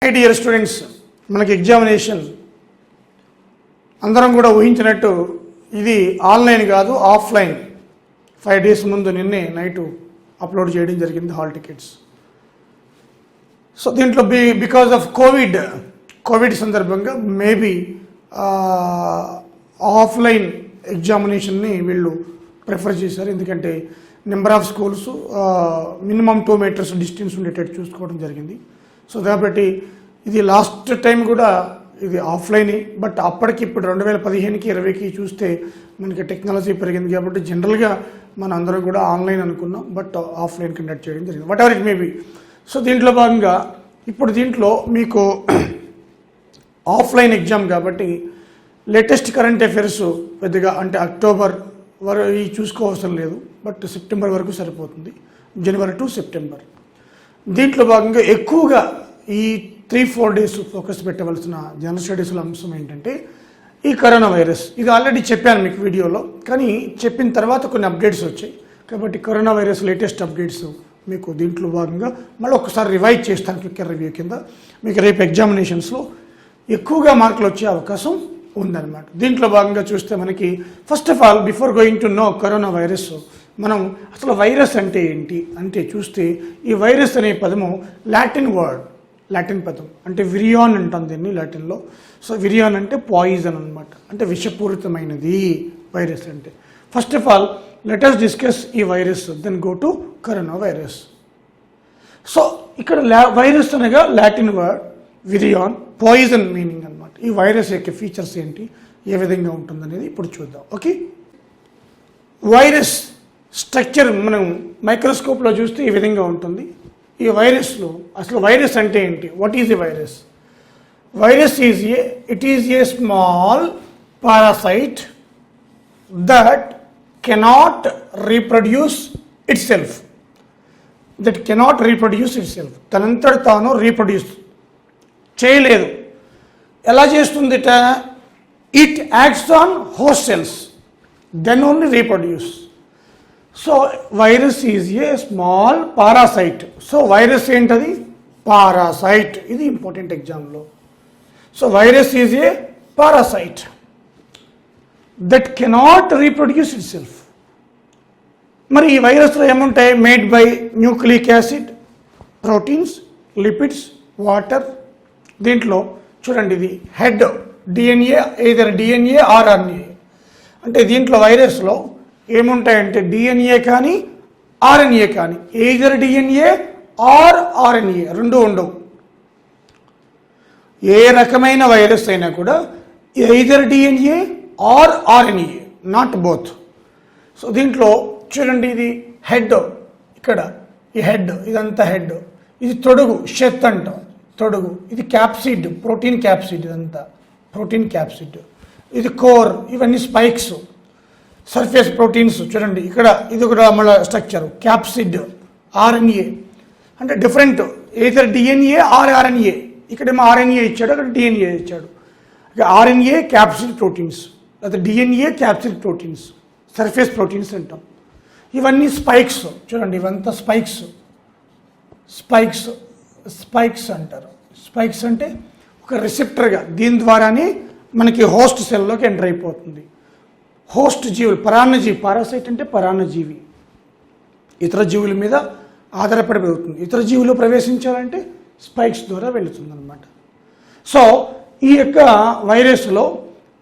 My dear students, మనకి examination అందరం కూడా ఊహించినట్టు ఇది ఆన్లైన్ కాదు, ఆఫ్లైన్. 5 days ముందు నిన్నే నైటు అప్లోడ్ చేయడం జరిగింది హాల్ టికెట్స్. సో దీంట్లో బికాజ్ ఆఫ్ కోవిడ్ సందర్భంగా మేబీ ఆఫ్లైన్ ఎగ్జామినేషన్ని వీళ్ళు ప్రిఫర్ చేశారు. ఎందుకంటే number of schools minimum 2 meters distance ఉండేటట్టు చూసుకోవడం జరిగింది. సో కాబట్టి ఇది లాస్ట్ టైం కూడా ఇది ఆఫ్లైనే. బట్ అప్పటికి ఇప్పుడు 2015కి 20కి చూస్తే మనకి టెక్నాలజీ పెరిగింది కాబట్టి జనరల్గా మన అందరం కూడా ఆన్లైన్ అనుకున్నాం, బట్ ఆఫ్లైన్ కండక్ట్ చేయడం జరిగింది. Whatever it may be. So దీంట్లో భాగంగా ఇప్పుడు దీంట్లో మీకు ఆఫ్లైన్ ఎగ్జామ్ కాబట్టి లేటెస్ట్ కరెంట్ అఫైర్స్ పెద్దగా అంటే అక్టోబర్ వరకు చూసుకోవసరం లేదు, బట్ సెప్టెంబర్ వరకు సరిపోతుంది, జనవరి టు సెప్టెంబర్. దీంట్లో భాగంగా ఎక్కువగా ఈ 3-4 days ఫోకస్ పెట్టవలసిన జనరల్ స్టడీస్లో అంశం ఏంటంటే ఈ కరోనా వైరస్. ఇది ఆల్రెడీ చెప్పాను మీకు వీడియోలో, కానీ చెప్పిన తర్వాత కొన్ని అప్డేట్స్ వచ్చాయి కాబట్టి కరోనా వైరస్ లేటెస్ట్ అప్డేట్స్ మీకు దీంట్లో భాగంగా మళ్ళీ ఒకసారి రివైజ్ చేస్తాను క్విక్ రివ్యూ కింద. మీకు రేపు ఎగ్జామినేషన్స్లో ఎక్కువగా మార్కులు వచ్చే అవకాశం ఉందన్నమాట. దీంట్లో భాగంగా చూస్తే మనకి first of all before going to know corona virus, మనం అసలు వైరస్ అంటే ఏంటి అంటే చూస్తే ఈ వైరస్ అనే పదము లాటిన్ పదం, అంటే విరియాన్ అంటాం దీన్ని లాటిన్లో. సో విరియాన్ అంటే పాయిజన్ అనమాట, అంటే విషపూరితమైనది వైరస్ అంటే. First of all let us discuss ఈ virus, then go to corona virus. So ఇక్కడ వైరస్ అనగా Latin word, virion, poison meaning అనమాట. ఈ వైరస్ యొక్క ఫీచర్స్ ఏంటి, ఏ విధంగా ఉంటుందనేది ఇప్పుడు చూద్దాం. ఓకే, వైరస్ స్ట్రక్చర్ మనం మైక్రోస్కోప్లో చూస్తే ఈ విధంగా ఉంటుంది. ఈ వైరస్లో అసలు వైరస్ అంటే ఏంటి, what is a virus? Virus is a small parasite that cannot reproduce itself. తనంతట తాను రీప్రొడ్యూస్ చేయలేదు. ఎలా చేస్తుందిట? It acts on host cells, then only reproduce. So virus is a small parasite. So virus ఏంటది? Parasite. ఇది important ఎగ్జామ్లో. So virus is a parasite that cannot reproduce itself. మరి ఈ వైరస్లో ఏముంటాయి? Made by nucleic acid, proteins, lipids, water. దీంట్లో చూడండి, ఇది head DNA, either DNA or RNA. అంటే దీంట్లో వైరస్లో ఏముంటాయంటే డిఎన్ఏ కానీ ఆర్ఎన్ఏ కానీ, ఎయిదర్ డిఎన్ఏ ఆర్ ఆర్ఎన్ఏ రెండు ఉండవు. ఏ రకమైన వైరస్ అయినా కూడా either DNA or RNA, not both. So దీంట్లో చూడండి, ఇది హెడ్, ఇక్కడ ఈ హెడ్, ఇదంతా హెడ్. ఇది తొడుగు, షెత్ అంటాం, తొడుగు. ఇది క్యాప్సిడ్, ప్రోటీన్ క్యాప్సిడ్, ఇదంతా ప్రోటీన్ క్యాప్సిడ్. ఇది కోర్, ఇవన్నీ స్పైక్స్, సర్ఫేస్ ప్రోటీన్స్. చూడండి ఇక్కడ ఇది కూడా మళ్ళీ స్ట్రక్చర్ క్యాప్సిడ్, ఆర్ఎన్ఏ. అంటే different, either DNA or RNA. ఇక్కడేమో ఆర్ఎన్ఏ ఇచ్చాడు, అక్కడ డిఎన్ఏ ఇచ్చాడు. ఆర్ఎన్ఏ క్యాప్సిడ్ ప్రోటీన్స్, లేదా DNA capsid proteins, surface proteins అంటాం. ఇవన్నీ స్పైక్స్. చూడండి ఇవంతా స్పైక్స్ అంటారు. స్పైక్స్ అంటే ఒక రిసెప్టర్గా, దీని ద్వారానే మనకి హోస్ట్ సెల్లోకి ఎంటర్ అయిపోతుంది. హోస్ట్ జీవులు, పరాన్నజీవి, పారాసైట్ అంటే పరాన్నజీవి, ఇతర జీవుల మీద ఆధారపడి పెరుగుతుంది. ఇతర జీవులు ప్రవేశించాలంటే స్పైక్స్ ద్వారా వెళుతుంది అనమాట. సో ఈ యొక్క వైరస్లో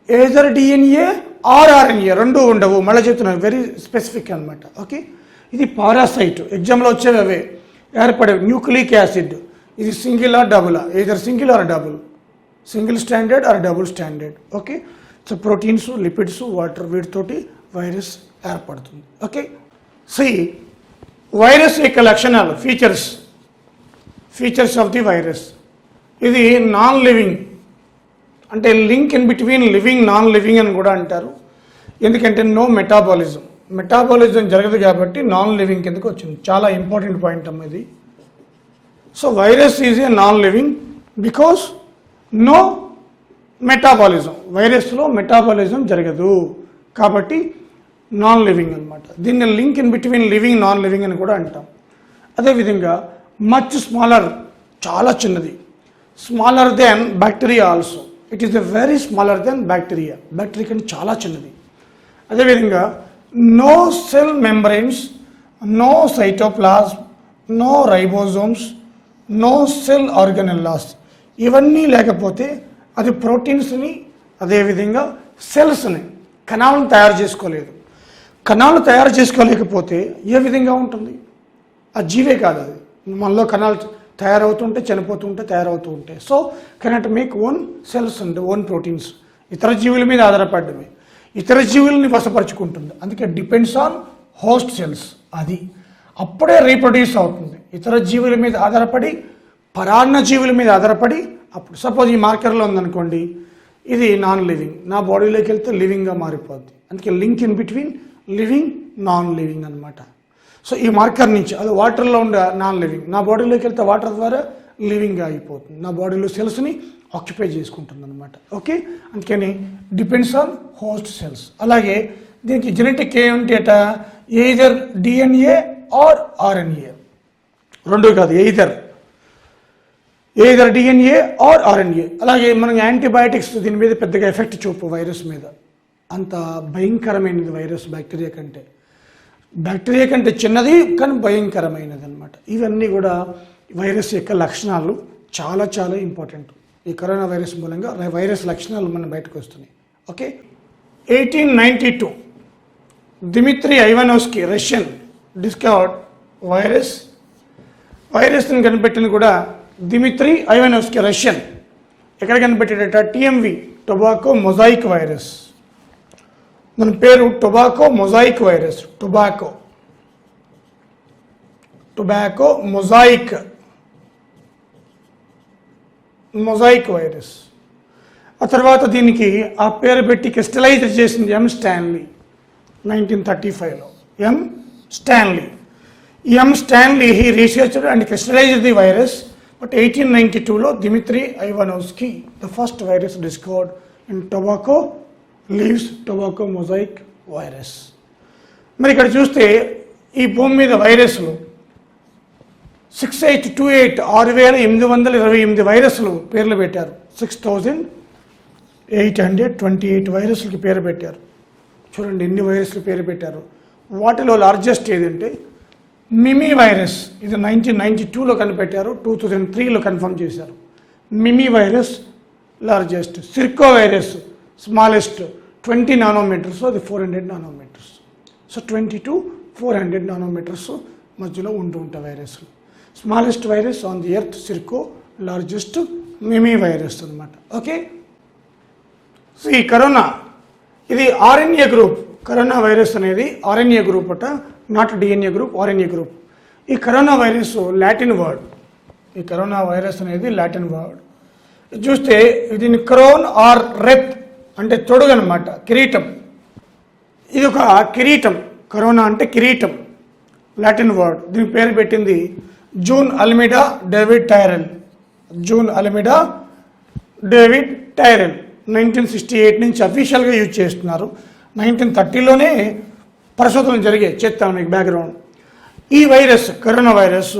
ఏదర్ డిఎన్ఏ ఆర్ ఆర్ఎన్ఏ రెండు ఉండవు. మళ్ళీ చెప్తున్నాను, వెరీ స్పెసిఫిక్ అనమాట. ఓకే, ఇది పారాసైట్. ఎగ్జామ్లో వచ్చేవి అవే ఏర్పడే. న్యూక్లిక్ యాసిడ్, ఇది single or double, either single or double, single stranded or double stranded. Okay, so proteins, lipids, water, వీటితోటి వైరస్ ఏర్పడుతుంది. ఓకే, సి వైరస్ యొక్క లక్షణాలు, ఫీచర్స్ ఆఫ్ ది వైరస్. ఇది నాన్ లివింగ్, అంటే link in between living, non living అని కూడా అంటారు. ఎందుకంటే నో మెటాబాలిజం జరగదు కాబట్టి నాన్ లివింగ్ కిందకు వచ్చింది. చాలా ఇంపార్టెంట్ పాయింట్ అమ్మ ఇది. So virus is a non living because no metabolism. వైరస్లో మెటాబాలిజం జరగదు కాబట్టి నాన్ లివింగ్ అనమాట. దీన్ని link in between living, non living అని కూడా అంటాం. అదేవిధంగా మచ్ స్మాలర్, చాలా చిన్నది. Smaller than bacteria also. It is very smaller than bacteria. Bacteria కంటే చాలా చిన్నది. అదేవిధంగా no cell membranes, no cytoplasm, no ribosomes, no cell organelles. ఇవన్నీ లేకపోతే అది ప్రోటీన్స్ని, అదేవిధంగా సెల్స్ని, కణాలను తయారు చేసుకోలేదు. కణాలు తయారు చేసుకోలేకపోతే ఏ విధంగా ఉంటుంది? ఆ జీవే కాదు అది. మనలో కణాలు తయారవుతుంటే చనిపోతుంటే తయారవుతూ ఉంటాయి. So cannot make own cells and own proteins. ఇతర జీవుల మీద ఆధారపడమే, ఇతర జీవులని వశపరుచుకుంటుంది. అందుకే డిపెండ్స్ ఆన్ హోస్ట్ సెల్స్. అది అప్పుడే రీప్రొడ్యూస్ అవుతుంది. ఇతర జీవుల మీద ఆధారపడి, పరాన్న జీవుల మీద ఆధారపడి అప్పుడు. సపోజ్ ఈ మార్కర్లో ఉందనుకోండి, ఇది నాన్ లివింగ్, నా బాడీలోకి వెళ్తే లివింగ్గా మారిపోద్ది. అందుకే link in between living, non living అనమాట. సో ఈ మార్కర్ నుంచి అది వాటర్లో ఉండే నాన్ లివింగ్, నా బాడీలోకి వెళ్తే వాటర్ ద్వారా లివింగ్గా అయిపోతుంది. నా బాడీలో సెల్స్ని ఆక్యుపై చేసుకుంటుంది అనమాట. ఓకే, అందుకని డిపెండ్స్ ఆన్ హోస్ట్ సెల్స్. అలాగే దీనికి జెనెటిక్ ఏంటి అట, ఎయిదర్ డిఎన్ఏ ఆర్ ఆర్ఎన్ఏ, రెండు కాదు, ఎయిదర్ డిఎన్ఏ ఆర్ ఆర్ఎన్ఏ. అలాగే మనం యాంటీబయాటిక్స్ దీని మీద పెద్దగా ఎఫెక్ట్ చూపు వైరస్ మీద. అంత భయంకరమైనది వైరస్ బ్యాక్టీరియా కంటే చిన్నది కానీ భయంకరమైనది అనమాట. ఇవన్నీ కూడా వైరస్ యొక్క లక్షణాలు చాలా చాలా ఇంపార్టెంట్. ఈ కరోనా వైరస్ మూలంగా వైరస్ లక్షణాలు మన బయటకు వస్తున్నాయి. Okay, 1892 Dmitri Ivanovsky, Russian, discovered వైరస్ని కనిపెట్టింది కూడా దిమిత్రి ఐవానోవ్స్కీ, రష్యన్. ఎక్కడ కనిపెట్టాడట? TMV, tobacco mosaic virus. దాని పేరు tobacco mosaic virus. Tobacco mosaic virus. ఆ తర్వాత దీనికి ఆ పేరు పెట్టి క్రిస్టలైజ్ చేసింది ఎం స్టాన్లీ 1935లో. M Stanley he researched and crystallized the virus. But 1892లో Dmitri Ivanovsky the first virus discovered in tobacco leaves, tobacco mosaic virus. మరి ఇక్కడ చూస్తే ఈ భూమి మీద వైరస్లు 6828 6828 వైరస్లు పేర్లు పెట్టారు. 6828 వైరస్లకి పేరు పెట్టారు. చూడండి ఎన్ని వైరస్లు పేరు పెట్టారు. వాటిలో లార్జెస్ట్ ఏదంటే మిమీ వైరస్. ఇది 1992లో కనిపెట్టారు, 2003లో కన్ఫర్మ్ చేశారు. Mimi virus largest. Circo virus smallest, 20 nanometres, అది 400 నానోమీటర్స్. సో 20 to 400 నానోమీటర్స్ మధ్యలో ఉంటూ ఉంటాయి వైరస్లు. Smallest virus on the earth circo, largest mimi virus అనమాట. ఓకే, సో ఈ కరోనా ఇది ఆర్ఎన్ఏ గ్రూప్. కరోనా వైరస్ అనేది ఆర్ఎన్ఏ గ్రూప్ అట, not DNA group, RNA group. ఈ కరోనా వైరస్ లాటిన్ వర్డ్. ఈ కరోనా వైరస్ అనేది లాటిన్ వర్డ్. చూస్తే దీన్ని క్రోన్ ఆర్ రెత్ అంటే తొడుగు అనమాట, కిరీటం. ఇది ఒక కిరీటం. కరోనా అంటే కిరీటం, లాటిన్ వర్డ్. దీనికి పేరు పెట్టింది జూన్ అల్మిడా డేవిడ్ టైరెల్. 1968 నుంచి అఫీషియల్గా యూజ్ చేస్తున్నారు. 1930లోనే పరిశోధనలు జరిగాయి. చెప్తాను మీకు బ్యాక్గ్రౌండ్. ఈ వైరస్, కరోనా వైరస్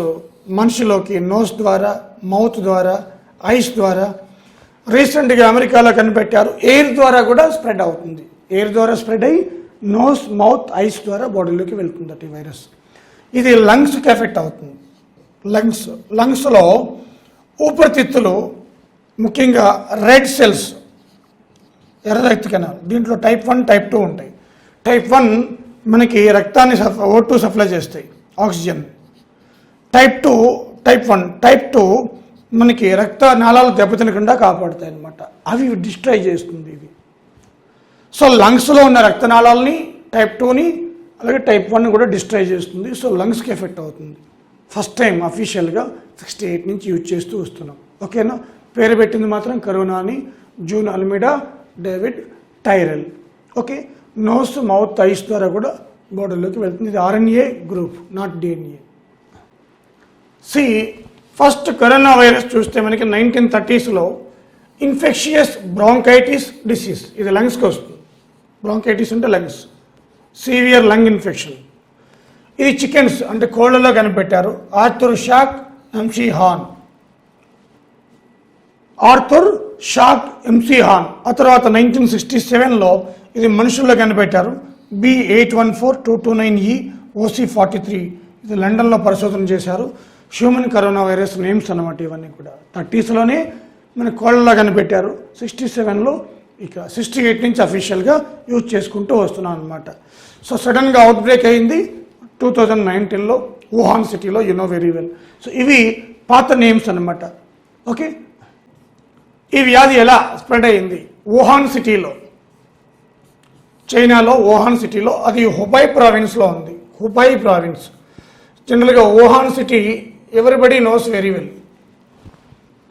మనిషిలోకి నోస్ ద్వారా, మౌత్ ద్వారా, ఐస్ ద్వారా, రీసెంట్గా అమెరికాలో కనిపెట్టారు ఎయిర్ ద్వారా కూడా స్ప్రెడ్ అవుతుంది. ఎయిర్ ద్వారా స్ప్రెడ్ అయ్యి నోస్, మౌత్, ఐస్ ద్వారా బాడీలోకి వెళ్తుందట ఈ వైరస్. ఇది లంగ్స్కి ఎఫెక్ట్ అవుతుంది. లంగ్స్లో ఊపిరితిత్తులు, ముఖ్యంగా రెడ్ సెల్స్, ఎర్ర రక్త కణాలు. దీంట్లో టైప్ 1, టైప్ 2 ఉంటాయి. టైప్ 1 మనకి రక్తాన్ని O2 సప్లై చేస్తాయి, ఆక్సిజన్. టైప్ 2 మనకి రక్త నాళాలు దెబ్బతినకుండా కాపాడుతాయి అన్నమాట. అవి డిస్ట్రాయ్ చేస్తుంది ఇది. సో లంగ్స్లో ఉన్న రక్తనాళాలని టైప్ 2ని, అలాగే టైప్ 1 కూడా డిస్ట్రాయ్ చేస్తుంది. సో లంగ్స్కి ఎఫెక్ట్ అవుతుంది. ఫస్ట్ టైం అఫీషియల్గా 68 నుంచి యూజ్ చేస్తూ వస్తున్నాం. ఓకేనా, పేరు పెట్టింది మాత్రం కరోనా అని, June Almeida David Tyrrell. Okay, nose, mouth, eyes ద్వారా కూడా బాడీలోకి వెళ్తుంది. ఇది RNA group, not DNA. First corona virus చూస్తే మనకి 1930sలో ఇన్ఫెక్షియస్ బ్రాంకైటిస్ డిసీజ్. ఇది లంగ్స్కి వస్తుంది. బ్రాంకైటిస్ అంటే లంగ్స్, సీవియర్ లంగ్ ఇన్ఫెక్షన్. ఇది చికెన్స్ అంటే కోళ్లలో కనిపెట్టారు. Arthur Schalk M C Hawn. Arthur Schalk M C Hawn. ఆ తర్వాత 1967లో ఇది మనుషుల్లో కనిపెట్టారు. B814229E OC43 ఇది లండన్లో పరిశోధన చేశారు. హ్యూమన్ కరోనా వైరస్ నేమ్స్ అన్నమాట ఇవన్నీ కూడా. 30sలోనే మన కోళ్ళలో కనిపెట్టారు. 67లో ఇక 68 నుంచి అఫీషియల్గా యూజ్ చేసుకుంటూ వస్తున్నాం అనమాట. సో సడన్గా అవుట్ బ్రేక్ అయింది 2019లో వుహాన్ సిటీలో, you know very well. So ఇవి పాత నేమ్స్ అన్నమాట. ఓకే, ఈ వ్యాధి ఎలా స్ప్రెడ్ అయింది? వుహాన్ సిటీలో, చైనాలో వుహాన్ సిటీలో, అది హుబై ప్రావిన్స్లో ఉంది. Hubei province. జనరల్గా Wuhan city everybody knows very well,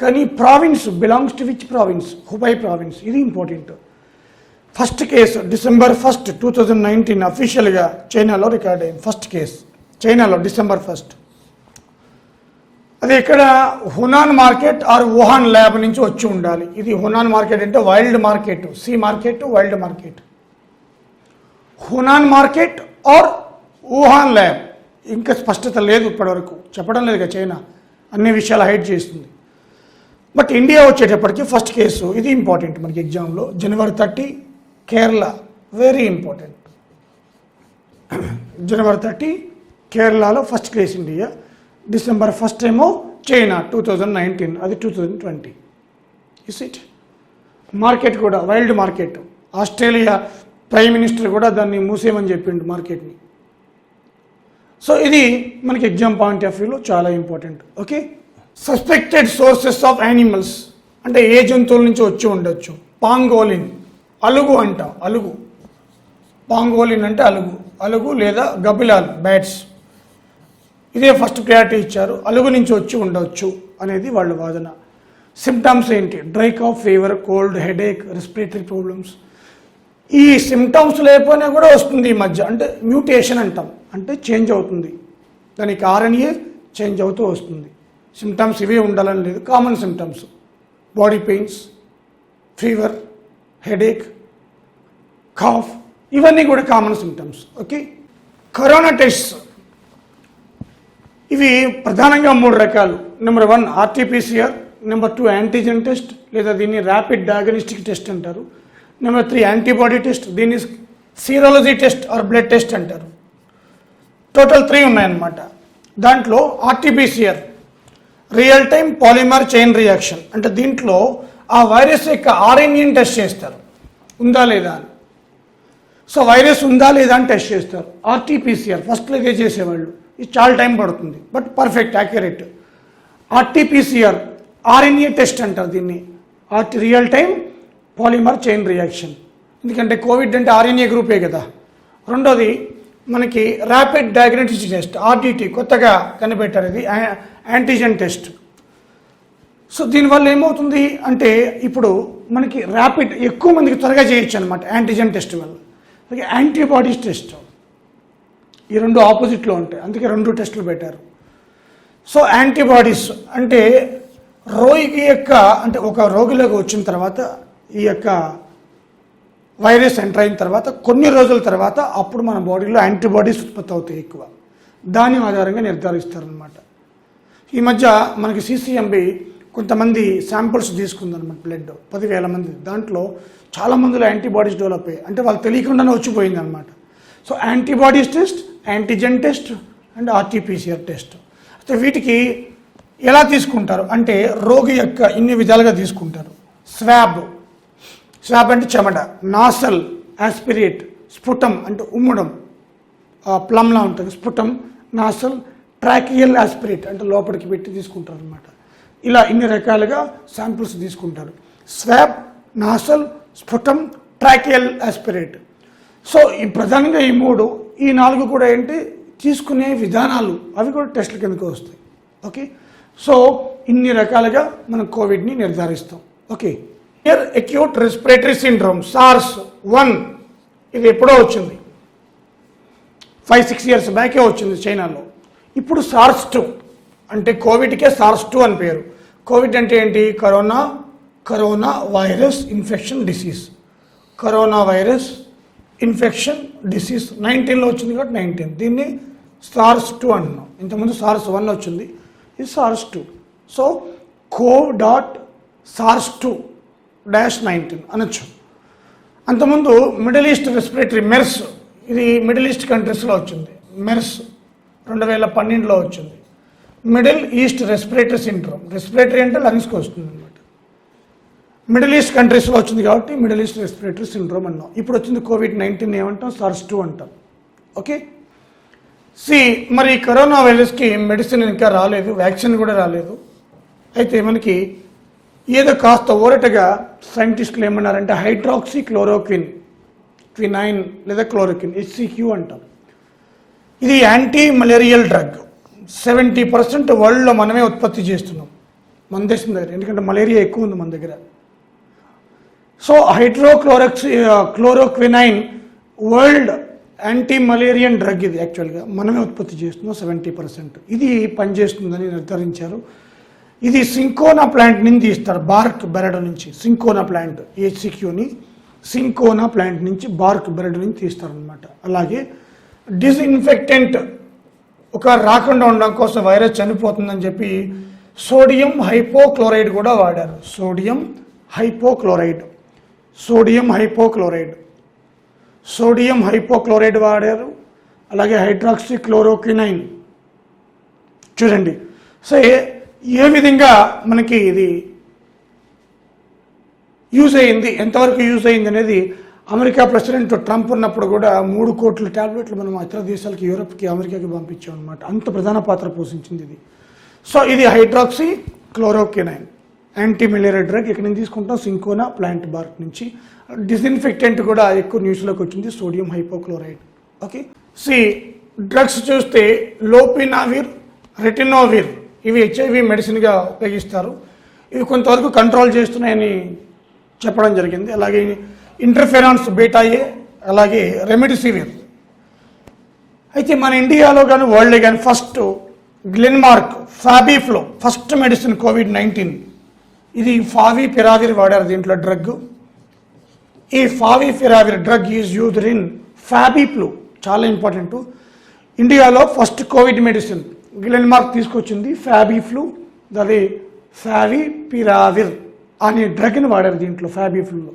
కానీ province belongs to which province? Hubei province. ఇది ఇంపార్టెంట్. ఫస్ట్ కేసు December 1, 2019 అఫీషియల్గా చైనాలో రికార్డ్ అయింది. ఫస్ట్ కేసు చైనాలో December 1. అది ఎక్కడ? Huanan market or Wuhan lab నుంచి వచ్చి ఉండాలి. ఇది హునాన్ మార్కెట్ అంటే wild market, sea market, wild market. Huanan market or Wuhan lab, ఇంకా స్పష్టత లేదు ఇప్పటివరకు, చెప్పడం లేదు. చైనా అన్ని విషయాలు హైడ్ చేస్తుంది. బట్ ఇండియా వచ్చేటప్పటికి ఫస్ట్ కేసు, ఇది ఇంపార్టెంట్ మనకి ఎగ్జామ్లో, January 30 Kerala, very important. January 30 కేరళలో ఫస్ట్ కేసు ఇండియా. December 1 ఏమో చైనా 2019, అది 2020. Is it. మార్కెట్ కూడా wild market. Australia prime minister కూడా దాన్ని మూసేయమని చెప్పిండు మార్కెట్ని. సో ఇది మనకి ఎగ్జామ్ పాయింట్ ఆఫ్ వ్యూలో చాలా important. Okay, suspected sources of animals అంటే ఏ జంతువుల నుంచి వచ్చి ఉండొచ్చు? పాంగోలిన్, అలుగు అంటాం. అలుగు, పాంగోలిన్ అంటే అలుగు, అలుగు లేదా గబిలాల్, బ్యాట్స్. ఇదే ఫస్ట్ ప్రయారిటీ ఇచ్చారు. అలుగు నుంచి వచ్చి ఉండవచ్చు అనేది వాళ్ళ వాదన. సిమ్టమ్స్ ఏంటి? Dry cough, fever, cold, headache, respiratory problems. ఈ సిమ్టమ్స్ లేకపోయినా కూడా వస్తుంది ఈ మధ్య, అంటే మ్యూటేషన్ అంటాం, అంటే చేంజ్ అవుతుంది. దానికి RNA చేంజ్ అవుతూ వస్తుంది. సిమ్టమ్స్ ఇవే ఉండాలని లేదు. Common symptoms body pains, fever, headache, cough, ఇవన్నీ కూడా common symptoms. Okay, corona test ఇవి ప్రధానంగా 3 రకాలు. Number 1 RT-PCR, number 2 antigen test లేదా దీన్ని ర్యాపిడ్ డయాగ్నోస్టిక్ టెస్ట్ అంటారు. నెంబర్ 3 యాంటీబాడీ టెస్ట్, దీన్ని serology test or blood test అంటారు. టోటల్ 3 ఉన్నాయన్నమాట. దాంట్లో RT-PCR real time polymerase chain reaction, అంటే దీంట్లో ఆ వైరస్ యొక్క RNAని టెస్ట్ చేస్తారు, ఉందా లేదా అని. సో వైరస్ ఉందా లేదా అని టెస్ట్ చేస్తారు. RT-PCR ఫస్ట్లో ఇదే చేసేవాళ్ళు, ఇది చాలా టైం పడుతుంది but perfect accurate. RT-PCR RNA test అంటారు దీన్ని, real time polymerase chain reaction. ఎందుకంటే కోవిడ్ అంటే RNA గ్రూపే కదా. రెండోది మనకి ర్యాపిడ్ డయాగ్నోస్టిక్ టెస్ట్, RDT, కొత్తగా కనిపెట్టారు. ఇది యాంటీజెన్ టెస్ట్. సో దీనివల్ల ఏమవుతుంది అంటే ఇప్పుడు మనకి ర్యాపిడ్ ఎక్కువ మందికి త్వరగా చేయొచ్చు అనమాట యాంటీజెన్ టెస్ట్ వల్ల. యాంటీబాడీస్ టెస్ట్, ఈ 2 ఆపోజిట్లో ఉంటాయి, అందుకే 2 టెస్టులు పెట్టారు. సో యాంటీబాడీస్ అంటే రోగి యొక్క, అంటే ఒక రోగిలోకి వచ్చిన తర్వాత ఈ యొక్క వైరస్ ఎంటర్ అయిన తర్వాత కొన్ని రోజుల తర్వాత అప్పుడు మన బాడీలో యాంటీబాడీస్ ఉత్పత్తి అవుతాయి ఎక్కువ. దాని ఆధారంగా నిర్ధారిస్తారనమాట. ఈ మధ్య మనకి CCMB కొంతమంది శాంపుల్స్ తీసుకుందనమాట, బ్లడ్ 10,000 మంది. దాంట్లో చాలా మందిలో యాంటీబాడీస్ డెవలప్ అయ్యాయి, అంటే వాళ్ళు తెలియకుండానే వచ్చిపోయింది అనమాట. So antibodies test, antigen test and RT-PCR test. అయితే వీటికి ఎలా తీసుకుంటారు అంటే రోగి యొక్క ఇన్ని విధాలుగా తీసుకుంటారు. స్వాబ్ అంటే చెమట, నాసల్ ఆస్పిరేట్, స్ఫుటం అంటే ఉమ్మడం, ప్లమ్లా ఉంటుంది స్ఫుటం, నాసల్, ట్రాకియల్ ఆస్పిరేట్ అంటే లోపలికి పెట్టి తీసుకుంటారు అనమాట. ఇలా ఇన్ని రకాలుగా శాంపిల్స్ తీసుకుంటారు. Swab, nasal, స్ఫుటం, tracheal aspirate. So ఈ ప్రధానంగా ఈ 3, ఈ 4 కూడా ఏంటి తీసుకునే విధానాలు, అవి కూడా టెస్టుల కిందకు వస్తాయి. ఓకే, సో ఇన్ని రకాలుగా మనం కోవిడ్ని నిర్ధారిస్తాం. Okay, acute respiratory syndrome SARS-1 ఇది ఎప్పుడో వచ్చింది, 5-6 years బ్యాకే వచ్చింది చైనాలో. ఇప్పుడు SARS-2 అంటే కోవిడ్కే SARS-2 అని పేరు. కోవిడ్ అంటే ఏంటి? Corona virus infection disease. Corona virus infection disease 19లో వచ్చింది కాబట్టి 19, దీన్ని SARS-2 అంటున్నాం. ఇంతకుముందు SARS-1 వచ్చింది, ఇది SARS-2. సో SARS-2-19 అనొచ్చు. అంతకుముందు మిడిల్ ఈస్ట్ రెస్పిరేటరీ మెర్స్, ఇది మిడిల్ ఈస్ట్ కంట్రీస్లో వచ్చింది. మెర్స్ 2012లో వచ్చింది. Middle east respiratory syndrome, respiratory అంటే లంగ్స్కి వస్తుంది అనమాట. మిడిల్ ఈస్ట్ కంట్రీస్లో వచ్చింది కాబట్టి మిడిల్ ఈస్ట్ రెస్పిరేటరీ సిండ్రోమ్ అన్నాం. ఇప్పుడు వచ్చింది కోవిడ్-19 ఏమంటాం, SARS-2 అంటాం. ఓకే, మరి కరోనా వైరస్కి మెడిసిన్ ఇంకా రాలేదు, వ్యాక్సిన్ కూడా రాలేదు. అయితే మనకి ఏదో కాస్త ఊరటగా సైంటిస్టులు ఏమన్నారంటే హైడ్రాక్సీ క్వినైన్ లేదా క్లోరోక్విన్, HCQ అంటాం. ఇది యాంటీ మలేరియల్ డ్రగ్. 70% వరల్డ్లో మనమే ఉత్పత్తి చేస్తున్నాం మన దేశం దగ్గర, ఎందుకంటే మలేరియా ఎక్కువ ఉంది మన దగ్గర. So chloroquine world anti malarial drug. ఇది యాక్చువల్గా మనమే ఉత్పత్తి చేస్తున్నాం 70%. ఇది పనిచేస్తుందని నిర్ధారించారు. ఇది సింకోనా ప్లాంట్ నుంచి తీస్తారు, బార్క్ బెరడు నుంచి. సింకోనా ప్లాంట్, HCQని సింకోనా ప్లాంట్ నుంచి బార్క్ బెరడు నుంచి తీస్తారనమాట. అలాగే డిస్ఇన్ఫెక్టెంట్ ఒక రాకుండా ఉండడం కోసం, వైరస్ చనిపోతుందని చెప్పి సోడియం హైపోక్లోరైడ్ కూడా వాడారు. సోడియం హైపోక్లోరైడ్ వాడారు. అలాగే హైడ్రాక్సీ క్లోరోక్వినైన్. చూడండి, సో ఏ విధంగా మనకి ఇది యూజ్ అయింది, ఎంతవరకు యూజ్ అయింది అనేది అమెరికా ప్రెసిడెంట్ ట్రంప్ ఉన్నప్పుడు కూడా 3 కోట్ల ట్యాబ్లెట్లు మనం ఇతర దేశాలకి, యూరప్కి, అమెరికాకి పంపించాం అనమాట. అంత ప్రధాన పాత్ర పోషించింది ఇది. సో ఇది హైడ్రాక్సీ క్లోరోక్వినైన్ యాంటీ మలేరియా డ్రగ్. ఇక్కడ నుంచి తీసుకుంటాం సింకోనా ప్లాంట్ బార్క్ నుంచి. డిస్ఇన్ఫెక్టెంట్ కూడా ఎక్కువ న్యూస్లోకి వచ్చింది, సోడియం హైపోక్లోరైడ్. ఓకే, డ్రగ్స్ చూస్తే లోపినావిర్, రెటినోవిర్, ఇవి HIV మెడిసిన్గా ఉపయోగిస్తారు. ఇవి కొంతవరకు కంట్రోల్ చేస్తున్నాయని చెప్పడం జరిగింది. అలాగే ఇంటర్ఫెరాన్స్ బీటా-A, అలాగే రెమిడిసివిర్. అయితే మన ఇండియాలో కానీ వరల్డ్లో కానీ first Glenmark FabiFlu first medicine కోవిడ్-19. ఇది ఫావిపిరావిర్ వాడారు దీంట్లో డ్రగ్. ఈ favipiravir drug is used in FabiFlu, చాలా ఇంపార్టెంట్. ఇండియాలో ఫస్ట్ కోవిడ్ మెడిసిన్ గ్లెన్మార్క్ తీసుకొచ్చింది ఫాబీఫ్లూ. అదే ఫావిపిరావిర్ అనే డ్రగ్ని వాడారు దీంట్లో ఫాబీఫ్లూలో.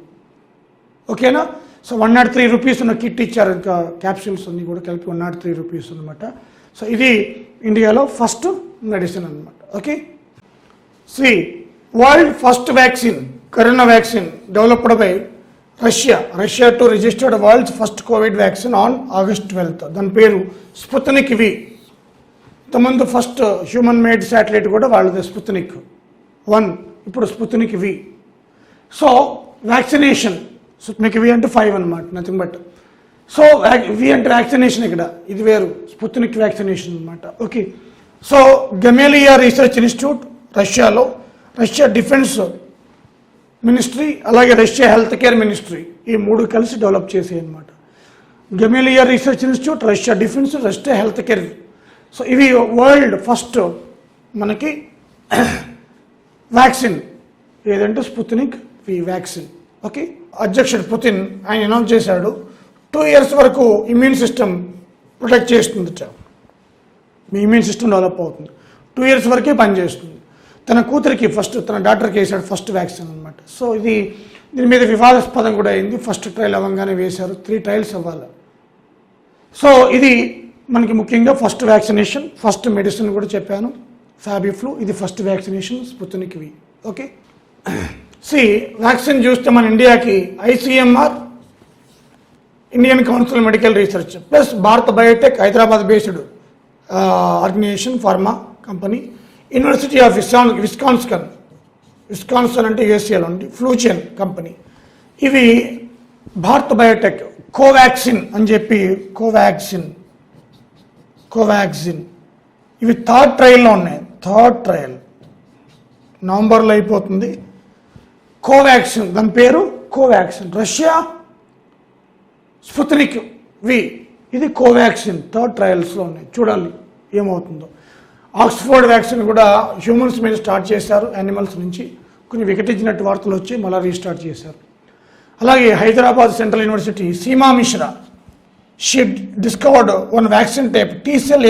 ఓకేనా? సో 103 రూపీస్ ఉన్న కిట్ ఇచ్చారు, ఇంకా క్యాప్సూల్స్ అన్నీ కూడా కలిపి 103 రూపీస్ అనమాట. సో ఇది ఇండియాలో ఫస్ట్ మెడిసిన్ అనమాట. Okay, world first vaccine, corona vaccine developed by Russia to registered world's first Covid vaccine on August 12th. దాని పేరు స్పుత్నిక్ వి. ఇంతకుముందు ఫస్ట్ హ్యూమన్ మేడ్ శాటిలైట్ కూడా వాళ్ళది స్పుత్నిక్ 1, ఇప్పుడు స్పుత్నిక్ వి. సో వ్యాక్సినేషన్, స్పుత్నిక్ వి అంటే 5 అనమాట, నథింగ్ బట్. సో వి అంటే vaccination, ఇక్కడ ఇది వేరు, స్పుత్నిక్ వ్యాక్సినేషన్ అనమాట. Okay, so Gamaleya research institute రష్యాలో, రష్యా డిఫెన్స్ మినిస్ట్రీ, అలాగే రష్యా హెల్త్ కేర్ మినిస్ట్రీ, ఈ 3 కలిసి డెవలప్ చేసాయి అనమాట. Gamaleya research institute, Russia defence, Russia health care. So ఇవి వరల్డ్ ఫస్ట్ మనకి వ్యాక్సిన్ ఏదంటే స్పుత్నిక్ వి వ్యాక్సిన్. ఓకే, అధ్యక్షుడు పుతిన్ ఆయన అనౌన్స్ చేశాడు 2 years వరకు ఇమ్యూన్ సిస్టమ్ ప్రొటెక్ట్ చేస్తుందట. మీ ఇమ్యూన్ సిస్టమ్ డెవలప్ అవుతుంది, 2 years వరకే పనిచేస్తుంది. తన కూతురికి ఫస్ట్, తన డాక్టర్కి వేశాడు ఫస్ట్ వ్యాక్సిన్ అనమాట. సో దీని మీద వివాదాస్పదం కూడా అయింది. ఫస్ట్ ట్రయల్ అవ్వగానే వేశారు, 3 trials అవ్వాలి. సో ఇది మనకి ముఖ్యంగా ఫస్ట్ వ్యాక్సినేషన్, ఫస్ట్ మెడిసిన్ కూడా చెప్పాను ఫాబీఫ్లూ. ఇది first vaccination Sputnik V. Okay, vaccine చూస్తే మన ఇండియాకి ICMR, Indian council medical research, plus Bharat Biotech Hyderabad based organisation, pharma company, university of Wisconsin అంటే యూఎస్ఏలో ఉంది, ఫ్లూచెన్ కంపెనీ. ఇవి భారత్ బయోటెక్ కోవాక్సిన్ అని చెప్పి, కోవాక్సిన్ ఇవి 3rd ట్రయల్లో ఉన్నాయి. 3rd ట్రయల్ నవంబర్లో అయిపోతుంది. కోవాక్సిన్, దాని పేరు కోవాక్సిన్. రష్యా స్పుత్నిక్ వి, ఇది కోవాక్సిన్ 3rd ట్రయల్స్లో ఉన్నాయి. చూడాలి ఏమవుతుందో. ఆక్స్ఫర్డ్ వ్యాక్సిన్ కూడా హ్యూమన్స్ మీద స్టార్ట్ చేశారు, యానిమల్స్ నుంచి కొన్ని వికటించినట్టు వార్తలు వచ్చి మళ్ళీ రీస్టార్ట్ చేశారు. అలాగే Hyderabad central university Seema Mishra, she discovered 1 vaccine type T cell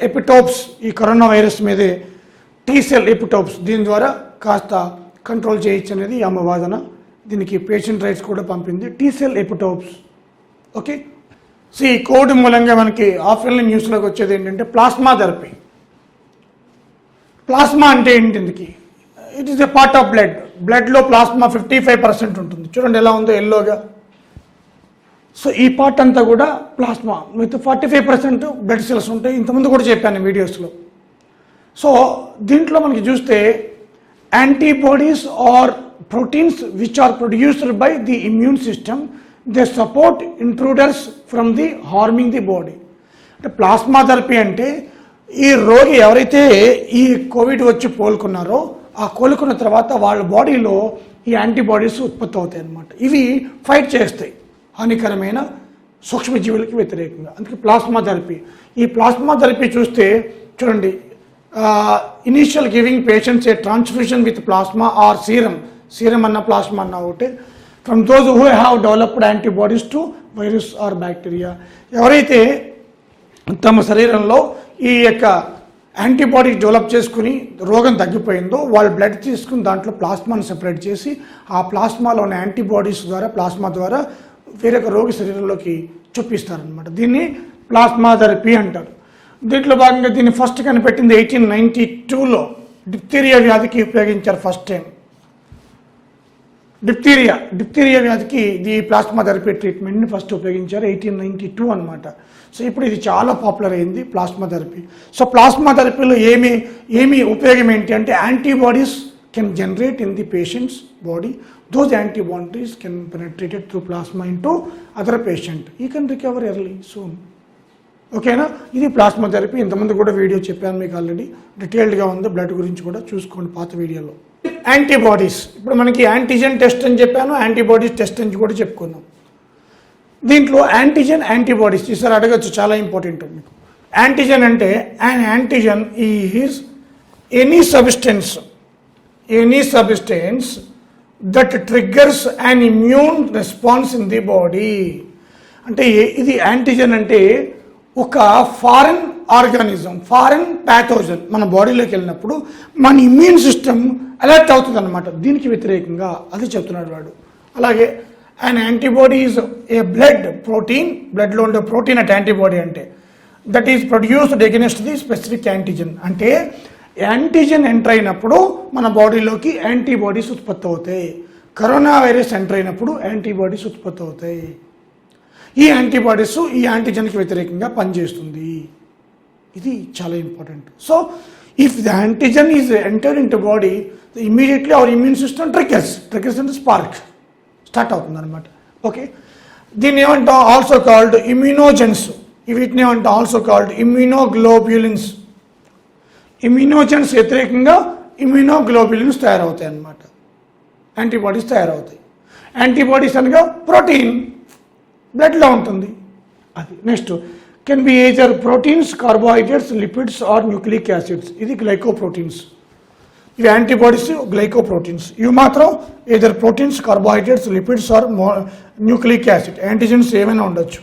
epitopes. ఈ కరోనా వైరస్ మీదే టీసెల్ ఎపిటోప్స్ దీని ద్వారా కాస్త కంట్రోల్ చేయొచ్చు అనేది ఆమె వాదన. దీనికి పేషెంట్ రైట్స్ కూడా పంపింది. T cell epitopes. ఓకే, సో ఈ కోడ్ మూలంగా మనకి ఆఫ్లైన్ న్యూస్లోకి వచ్చేది ఏంటంటే ప్లాస్మా థెరపీ. ప్లాస్మా అంటే ఏంటి? It is a part of blood. బ్లడ్లో ప్లాస్మా 55% ఉంటుంది. చూడండి ఎలా ఉందో ఎల్లోగా. సో ఈ పార్ట్ అంతా కూడా ప్లాస్మా విత్ 45% బ్లడ్ సెల్స్ ఉంటాయి. ఇంతకుముందు కూడా చెప్పాను వీడియోస్లో. సో దీంట్లో మనకి చూస్తే antibodies are proteins which are produced by the immune system, they support intruders from the harming the body. అంటే ప్లాస్మా థెరపీ అంటే ఈ రోగి ఎవరైతే ఈ కోవిడ్ వచ్చి కోలుకున్నారో ఆ కోలుకున్న తర్వాత వాళ్ళ బాడీలో ఈ యాంటీబాడీస్ ఉత్పత్తి అవుతాయి అన్నమాట. ఇవి ఫైట్ చేస్తాయి హానికరమైన సూక్ష్మజీవులకి వ్యతిరేకంగా. అందుకే ప్లాస్మా థెరపీ. ఈ ప్లాస్మా థెరపీ చూస్తే చూడండి, initial giving patients A transfusion with plasma are serum అన్న ప్లాస్మా అన్న ఒకటే from those who have developed antibodies to virus are bacteria. ఎవరైతే తమ శరీరంలో ఈ యొక్క యాంటీబాడీ డెవలప్ చేసుకుని రోగం తగ్గిపోయిందో వాళ్ళు బ్లడ్ తీసుకుని దాంట్లో ప్లాస్మాను సెపరేట్ చేసి ఆ ప్లాస్మాలో ఉన్న యాంటీబాడీస్ ద్వారా ప్లాస్మా ద్వారా వేరొక రోగి శరీరంలోకి చూపిస్తారనమాట. దీన్ని ప్లాస్మా థెరపీ అంటారు. దీంట్లో భాగంగా దీన్ని ఫస్ట్ కనిపెట్టింది 1892లో డిప్తీరియా వ్యాధికి ఉపయోగించారు ఫస్ట్ టైం. డిప్తీరియా వ్యాధికి ఈ ప్లాస్మా థెరపీ ట్రీట్మెంట్ని ఫస్ట్ ఉపయోగించారు 1892 అనమాట. సో ఇప్పుడు ఇది చాలా పాపులర్ అయింది ప్లాస్మా థెరపీ. సో ప్లాస్మా థెరపీలో ఏమి ఉపయోగం ఏంటి అంటే antibodies can generate in the patients body. Those antibodies can penetrated through plasma into other patient. ఈ కెన్ రికవర్ ఎర్లీ సూన్. ఓకేనా, ఇది ప్లాస్మా థెరపీ. ఇంతకుముందు కూడా వీడియో చెప్పాను మీకు ఆల్రెడీ, డీటెయిల్డ్గా ఉంది. బ్లడ్ గురించి కూడా చూసుకోండి పాత వీడియోలో. యాంటీబాడీస్, ఇప్పుడు మనకి యాంటీజెన్ టెస్ట్ అని చెప్పాను, యాంటీబాడీస్ టెస్ట్ అని కూడా చెప్పుకున్నాం. దీంట్లో యాంటీజెన్ యాంటీబాడీస్ ఈసారి అడగచ్చు, చాలా ఇంపార్టెంట్ మీకు. యాంటీజెన్ అంటే an antigen is any substance that triggers an immune response in the body. అంటే ఇది యాంటీజెన్ అంటే ఒక ఫారెన్ ఆర్గానిజం, ఫారెన్ ప్యాథోజన్ మన బాడీలోకి వెళ్ళినప్పుడు మన ఇమ్యూన్ సిస్టమ్ అలర్ట్ అవుతుంది అనమాట. దీనికి వ్యతిరేకంగా అది చెప్తున్నాడు వాడు. అలాగే an antibody is a blood protein, బ్లడ్లో ఉండే ప్రోటీన్ అట్ యాంటీబాడీ అంటే that is produced against the specific antigen. అంటే యాంటీజెన్ ఎంటర్ అయినప్పుడు మన బాడీలోకి యాంటీబాడీస్ ఉత్పత్తి అవుతాయి. కరోనా వైరస్ ఎంటర్ అయినప్పుడు యాంటీబాడీస్ ఉత్పత్తి అవుతాయి. ఈ యాంటీబాడీస్ ఈ యాంటీజెన్కి వ్యతిరేకంగా పనిచేస్తుంది. ఇది చాలా important. So if the antigen is enter in to body, immediately our immune system triggers అంటే స్పార్క్ స్టార్ట్ అవుతుంది అనమాట. ఓకే, దీన్ని ఏమంటాం ఆల్సో కాల్డ్ ఇమ్యూనోజెన్స్. వీటిని ఏమంటాం ఆల్సో కాల్డ్ ఇమ్యూనోగ్లోబ్యులిన్స్. ఇమ్యూనోజెన్స్ వ్యతిరేకంగా ఇమ్యూనోగ్లోబ్యులిన్స్ తయారవుతాయి అన్నమాట, యాంటీబాడీస్ తయారవుతాయి. యాంటీబాడీస్ అనగా ప్రోటీన్ బ్లడ్లో ఉంటుంది అది. Next can be either proteins, carbohydrates, lipids or nucleic acids. ఇది గ్లైకోప్రోటీన్స్. ఇవి యాంటీబాడీస్ గ్లైకోప్రోటీన్స్. ఇవి మాత్రం either proteins, carbohydrates, lipids or nucleic acid. Antigens ఏమైనా ఉండొచ్చు.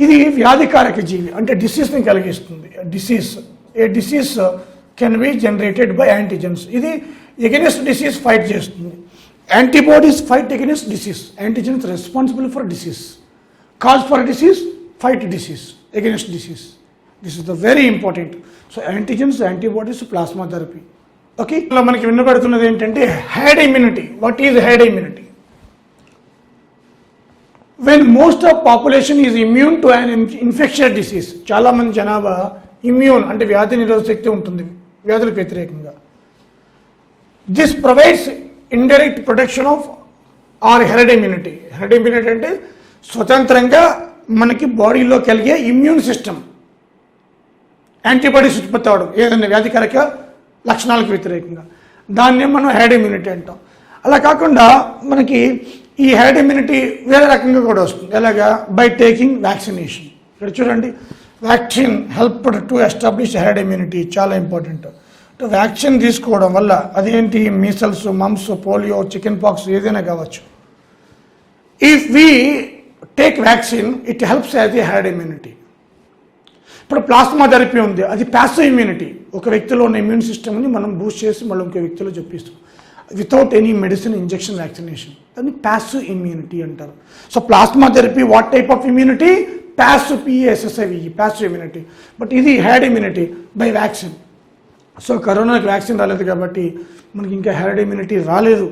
ఇది వ్యాధికారక జీవి అంటే డిసీజ్ని కలిగిస్తుంది. A disease can be generated by antigens. ఇది ఎగెనిస్ట్ డిసీజ్ ఫైట్ చేస్తుంది. Antibodies fight against disease. Antigens responsible for disease. Cause for disease, fight disease against disease. This is the very important. So antigens, antibodies, plasma therapy. Okay, ఇలా మనకి వినబడుతున్నది ఏంటంటే heard immunity. What is heard immunity? When most of population is immune to an infectious disease. చాలామంది జనాభా immune అంటే వ్యాధి నిరోధక శక్తి ఉంటుంది వ్యాధులకు వ్యతిరేకంగా. This provides indirect protection of or herd immunity. Herd immunity అంటే స్వతంత్రంగా మనకి బాడీలో కలిగే ఇమ్యూన్ సిస్టమ్ యాంటీబాడీస్ ఉత్పత్తి అవడం ఏదైనా వ్యాధికారక లక్షణాలకు వ్యతిరేకంగా, దాన్ని మనం హెర్డ్ ఇమ్యూనిటీ అంటాం. అలా కాకుండా మనకి ఈ హెర్డ్ ఇమ్యూనిటీ వేరే రకంగా కూడా వస్తుంది. ఎలాగా? By taking vaccination. ఇక్కడ చూడండి, vaccine helped to establish heard immunity. చాలా ఇంపార్టెంట్. వ్యాక్సిన్ తీసుకోవడం వల్ల అదేంటి మీసల్స్, మమ్స్, పోలియో, చికెన్ పాక్స్ ఏదైనా కావచ్చు. If we take vaccine it helps as the heard immunity. ఇప్పుడు ప్లాస్మా థెరపీ ఉంది, అది ప్యాసివ్ ఇమ్యూనిటీ. ఒక వ్యక్తిలో ఉన్న ఇమ్యూన్ సిస్టమ్ని మనం బూస్ట్ చేసి మళ్ళీ ఇంకో వ్యక్తిలో చెప్పిస్తాం without any medicine, injection, vaccination. దాన్ని ప్యాసివ్ ఇమ్యూనిటీ అంటారు. So plasma therapy what type of immunity? Passive, PASSIV, passive immunity. But ఇది herd immunity by vaccine. So కరోనాకి వ్యాక్సిన్ రాలేదు కాబట్టి మనకి ఇంకా హెర్డ్ ఇమ్యూనిటీ రాలేదు.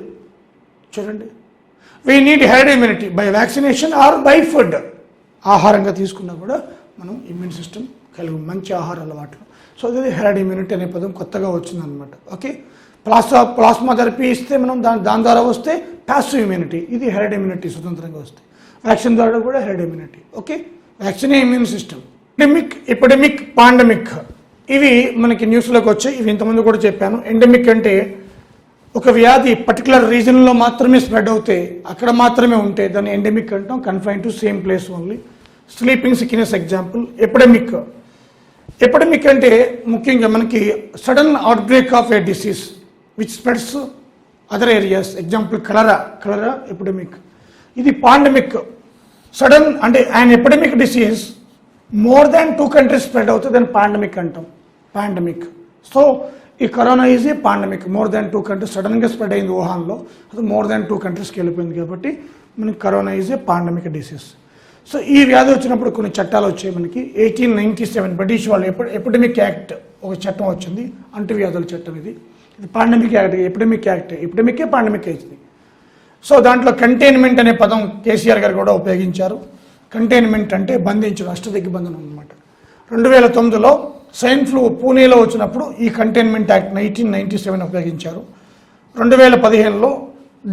చూడండి, we need herd immunity by vaccination or by food. ఆహారంగా తీసుకున్నా కూడా మనం ఇమ్యూన్ సిస్టమ్ కలిగి మంచి ఆహార అలవాట్లు. సో అది హెర్డ్ ఇమ్యూనిటీ అనే పదం కొత్తగా వచ్చిందనమాట. ఓకే, ప్లాస్మా థెరపీ ఇస్తే మనం దాని ద్వారా వస్తే ప్యాసివ్ ఇమ్యూనిటీ, ఇది హెర్డ్ ఇమ్యూనిటీ స్వతంత్రంగా వస్తాయి. వ్యాక్సిన్ ద్వారా కూడా హెర్డ్ ఇమ్యూనిటీ. ఓకే, వ్యాక్సినే ఇమ్యూన్ సిస్టమ్. ఎపిడమిక్, పాండమిక్ ఇవి మనకి న్యూస్లోకి వచ్చాయి. ఇవి ఇంతకుముందు కూడా చెప్పాను. ఎండమిక్ అంటే ఒక వ్యాధి పర్టికులర్ రీజన్లో మాత్రమే స్ప్రెడ్ అవుతే, అక్కడ మాత్రమే ఉంటే దాన్ని ఎండమిక్ అంటాం. Confine to same place only. Sleeping sickness example. Epidemic అంటే ముఖ్యంగా మనకి sudden out break of A disease which spreads other areas. Example cholera epidemic. ఇది పాండమిక్, సడన్ అంటే and epidemic disease more than 2 countries spread అవుతుంది, దాన్ని pandemic అంటాం. Pandemic. So ఈ corona is a pandemic. More than 2 countries సడన్గా spread అయింది వుహాన్లో, అది more than 2 countries వెళ్ళిపోయింది కాబట్టి మనకి corona is a pandemic disease. So ఈ వ్యాధి వచ్చినప్పుడు కొన్ని చట్టాలు వచ్చాయి మనకి. 1897 బ్రిటిష్ వాళ్ళు ఎపిడమిక్ యాక్ట్ ఒక చట్టం వచ్చింది, అంటువ్యాధుల చట్టం. ఇది పాండమిక్ యాక్ట్, ఎపిడమిక్ యాక్ట్. ఎపిడమికే పాండమిక్ అయింది. సో దాంట్లో కంటైన్మెంట్ అనే పదం కేసీఆర్ గారు కూడా ఉపయోగించారు. కంటైన్మెంట్ అంటే బంధించడం, అష్టదిగ్బంధనం అనమాట. 2009లో స్వైన్ ఫ్లూ పూణేలో వచ్చినప్పుడు ఈ కంటైన్మెంట్ యాక్ట్ 1997 ఉపయోగించారు. 2015లో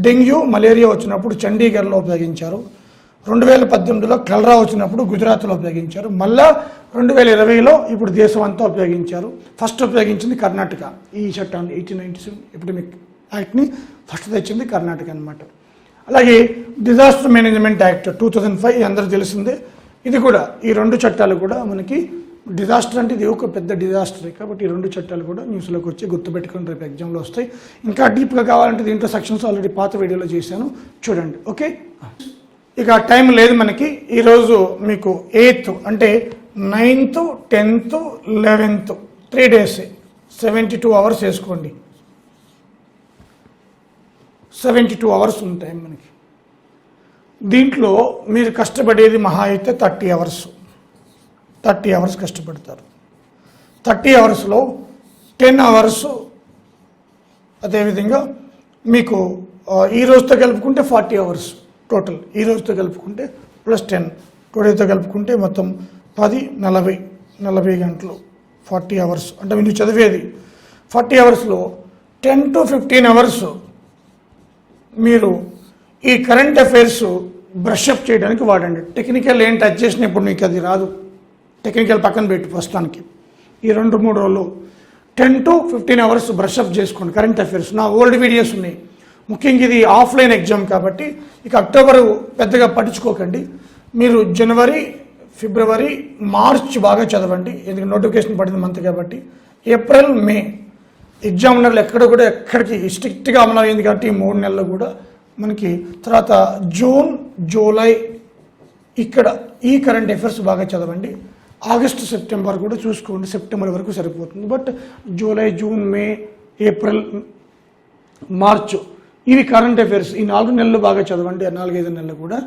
డెంగ్యూ, మలేరియా వచ్చినప్పుడు చండీగఢ్లో ఉపయోగించారు. 2018లో కలరా వచ్చినప్పుడు గుజరాత్లో ఉపయోగించారు. మళ్ళా 2020లో ఇప్పుడు దేశం అంతా ఉపయోగించారు. ఫస్ట్ ఉపయోగించింది కర్ణాటక. ఈ చట్టాన్ని 1897 ఎపిడమిక్ యాక్ట్ని ఫస్ట్ తెచ్చింది కర్ణాటక అనమాట. అలాగే డిజాస్టర్ మేనేజ్మెంట్ యాక్ట్ 2005 అందరూ తెలిసిందే. ఇది కూడా, ఈ 2 చట్టాలు కూడా మనకి డిజాస్టర్ అంటే ఇది ఒక పెద్ద డిజాస్టర్ కాబట్టి ఈ 2 చట్టాలు కూడా న్యూస్లోకి వచ్చి గుర్తుపెట్టుకుని రేపు ఎగ్జామ్లో వస్తాయి. ఇంకా డీప్గా కావాలంటే దీంట్లో సెక్షన్స్ ఆల్రెడీ పాత వీడియోలో చేశాను, చూడండి. ఓకే, ఇక టైం లేదు మనకి. ఈరోజు మీకు 8th అంటే 9th, 10th, 11th 3 days 72 hours వేసుకోండి. 72 hours ఉంటాయి మనకి. దీంట్లో మీరు కష్టపడేది మహా అయితే 30 hours. 30 hours కష్టపడతారు. 30 hoursలో 10 hours అదేవిధంగా మీకు ఈ రోజుతో కలుపుకుంటే 40 hours టోటల్. ఈ రోజుతో కలుపుకుంటే +10 టుడేతో కలుపుకుంటే మొత్తం 10, 40 గంటలు 40 hours. అంటే మీరు చదివేది 40 hoursలో 10 to 15 hours మీరు ఈ కరెంట్ అఫైర్స్ బ్రషప్ చేయడానికి వాడండి. టెక్నికల్ ఏం టచ్ చేసిన ఇప్పుడు మీకు అది రాదు. టెక్నికల్ పక్కన పెట్టి ప్రస్తుతానికి ఈ 2-3 రోజులు 10 to 15 hours బ్రషప్ చేసుకోండి కరెంట్ అఫైర్స్. నా ఓల్డ్ వీడియోస్ ఉన్నాయి. ముఖ్యంగా ఇది ఆఫ్లైన్ ఎగ్జామ్ కాబట్టి ఇక అక్టోబర్ పెద్దగా పట్టించుకోకండి. మీరు జనవరి, ఫిబ్రవరి, మార్చ్ బాగా చదవండి, ఎందుకంటే నోటిఫికేషన్ పడింది మంత్ కాబట్టి. ఏప్రిల్, మే ఎగ్జామినర్లు ఎక్కడికి స్ట్రిక్ట్గా అమలు అయింది కాబట్టి ఈ 3 నెలలు కూడా మనకి. తర్వాత జూన్, జూలై ఇక్కడ ఈ కరెంట్ అఫైర్స్ బాగా చదవండి. ఆగస్టు, సెప్టెంబర్ కూడా చూసుకోండి, సెప్టెంబర్ వరకు సరిపోతుంది. But July, June, May, April, March ఇవి కరెంట్ అఫైర్స్. ఈ 4 నెలలు బాగా చదవండి, 4-5 నెలలు కూడా.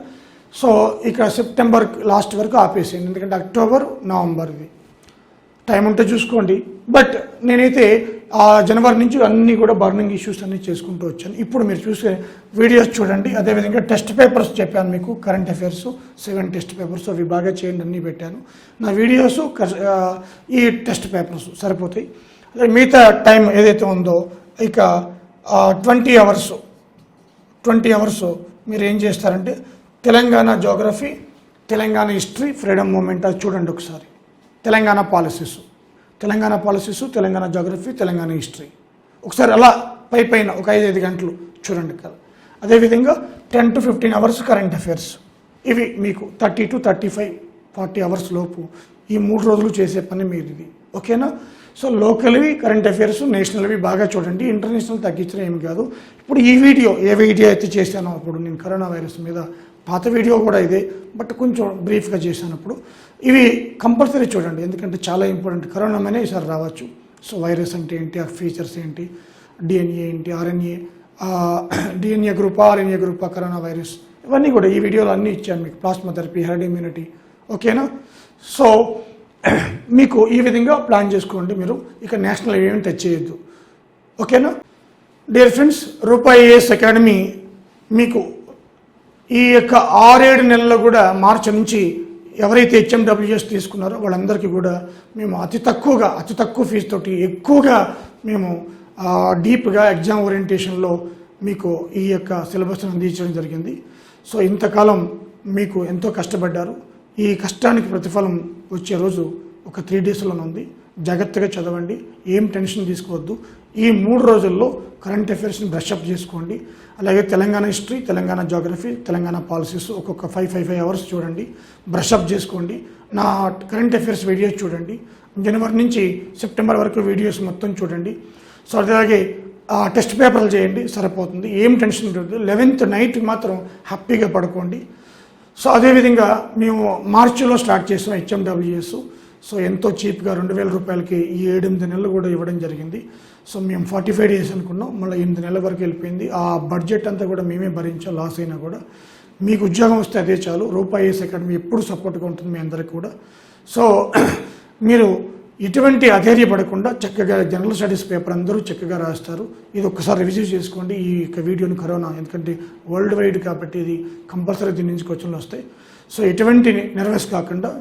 సో ఇక సెప్టెంబర్ లాస్ట్ వరకు ఆపేసేయండి, ఎందుకంటే అక్టోబర్, నవంబర్ ఇది టైం ఉంటే చూసుకోండి. బట్ నేనైతే జనవరి నుంచి అన్నీ కూడా బర్నింగ్ ఇష్యూస్ అన్నీ చేసుకుంటూ వచ్చాను. ఇప్పుడు మీరు చూసే వీడియోస్ చూడండి. అదేవిధంగా టెస్ట్ పేపర్స్ చెప్పాను మీకు, కరెంట్ అఫైర్స్ 7 టెస్ట్ పేపర్స్, అవి బాగా చేయండి అన్నీ పెట్టాను. నా వీడియోస్ ఈ టెస్ట్ పేపర్స్ సరిపోతాయి. అదే మిగతా టైం ఏదైతే ఉందో ఇక 20 hours మీరు ఏం చేస్తారంటే Telangana geography, Telangana history, freedom movement అది చూడండి ఒకసారి. Telangana policies, Telangana geography, Telangana history ఒకసారి అలా పైన ఒక 5 గంటలు చూడండి కదా. అదేవిధంగా 10 to 15 hours కరెంట్ అఫైర్స్. ఇవి మీకు 30 to 35, 40 hours లోపు ఈ 3 రోజులు చేసే పని మీరు ఇది. ఓకేనా? సో లోకల్వి కరెంట్ అఫైర్స్, నేషనల్వి బాగా చూడండి, ఇంటర్నేషనల్ తగ్గించడం ఏమి కాదు. ఇప్పుడు ఈ వీడియో ఏ వీడియో అయితే చేశానో అప్పుడు నేను కరోనా వైరస్ మీద, పాత వీడియో కూడా ఇదే బట్ కొంచెం బ్రీఫ్గా చేశాను. అప్పుడు ఇవి కంపల్సరీ చూడండి, ఎందుకంటే చాలా ఇంపార్టెంట్. కరోనా మీద ఈసారి రావచ్చు. సో వైరస్ అంటే ఏంటి, ఆ ఫీచర్స్ ఏంటి, డిఎన్ఏ ఏంటి, ఆర్ఎన్ఏ, డిఎన్ఏ గ్రూపా, ఆర్ఎన్ఏ గ్రూపా, కరోనా వైరస్, ఇవన్నీ కూడా ఈ వీడియోలో అన్నీ ఇచ్చాను మీకు. ప్లాస్మా థెరపీ, హెర్డ్ ఇమ్యూనిటీ, ఓకేనా. సో మీకు ఈ విధంగా ప్లాన్ చేసుకోండి. మీరు ఇక నేషనల్ ఈవెంట్ టచ్ చేయొద్దు, ఓకేనా. డియర్ ఫ్రెండ్స్, రూపాయి ఏఎస్ అకాడమీ మీకు ఈ యొక్క 6-7 నెలల్లో కూడా మార్చి నుంచి ఎవరైతే హెచ్ఎండబ్ల్యూఎస్ తీసుకున్నారో వాళ్ళందరికీ కూడా మేము అతి తక్కువ ఫీజు తోటి ఎక్కువగా మేము డీప్గా ఎగ్జామ్ ఓరియంటేషన్లో మీకు ఈ యొక్క సిలబస్ని అందించడం జరిగింది. సో ఇంతకాలం మీకు ఎంతో కష్టపడ్డారు. ఈ కష్టానికి ప్రతిఫలం వచ్చే రోజు ఒక 3 డేస్లోనే ఉంది. జాగ్రత్తగా చదవండి, ఏం టెన్షన్ తీసుకోవద్దు. ఈ 3 రోజుల్లో కరెంట్ అఫైర్స్ని బ్రషప్ చేసుకోండి. అలాగే Telangana history, Telangana geography, Telangana policies ఒక్కొక్క 5 అవర్స్ చూడండి, బ్రషప్ చేసుకోండి. నా కరెంట్ అఫైర్స్ వీడియోస్ చూడండి. జనవరి నుంచి సెప్టెంబర్ వరకు వీడియోస్ మొత్తం చూడండి. సో అలాగే టెస్ట్ పేపర్లు చేయండి, సరిపోతుంది. ఏం టెన్షన్ ఉంటుంది. 11th నైట్ మాత్రం హ్యాపీగా పడుకోండి. సో అదేవిధంగా మేము మార్చిలో స్టార్ట్ చేసాం హెచ్ఎండబ్ల్యూఎస్. సో ఎంతో చీప్గా 2000 రూపాయలకి ఈ 7-8 నెలలు కూడా ఇవ్వడం జరిగింది. సో మేము 45 డేస్ అనుకున్నాం, మళ్ళీ 8 నెలల వరకు వెళ్ళిపోయింది. ఆ బడ్జెట్ అంతా కూడా మేమే భరించాం, లాస్ అయినా కూడా. మీకు ఉద్యోగం వస్తే అదే చాలు. రూపాయి ఏఎస్ అకాడమీ ఎప్పుడు సపోర్ట్గా ఉంటుంది మీ అందరికీ కూడా. సో మీరు ఎటువంటి అధైర్యపడకుండా చక్కగా జనరల్ స్టడీస్ పేపర్ అందరూ చక్కగా రాస్తారు. ఇది ఒక్కసారి రివిజన్ చేసుకోండి ఈ యొక్క వీడియోని. కరోనా ఎందుకంటే వరల్డ్ వైడ్ కాబట్టి ఇది కంపల్సరీ దీని నుంచి క్వశ్చన్లు వస్తాయి. సో ఎటువంటి నెర్వస్ కాకుండా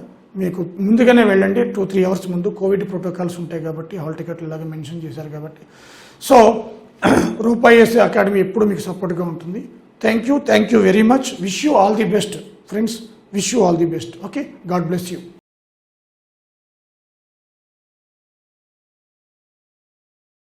మీకు ముందుగానే వెళ్ళండి. 2-3 అవర్స్ ముందు కోవిడ్ ప్రోటోకాల్స్ ఉంటాయి కాబట్టి, హాల్ టికెట్లు లాగా మెన్షన్ చేశారు కాబట్టి. సో రూపాయి ఏఎస్ అకాడమీ ఎప్పుడు మీకు సపోర్ట్గా ఉంటుంది. Thank you very much. Wish you all the best friends. Wish you all the best. Okay, God bless you.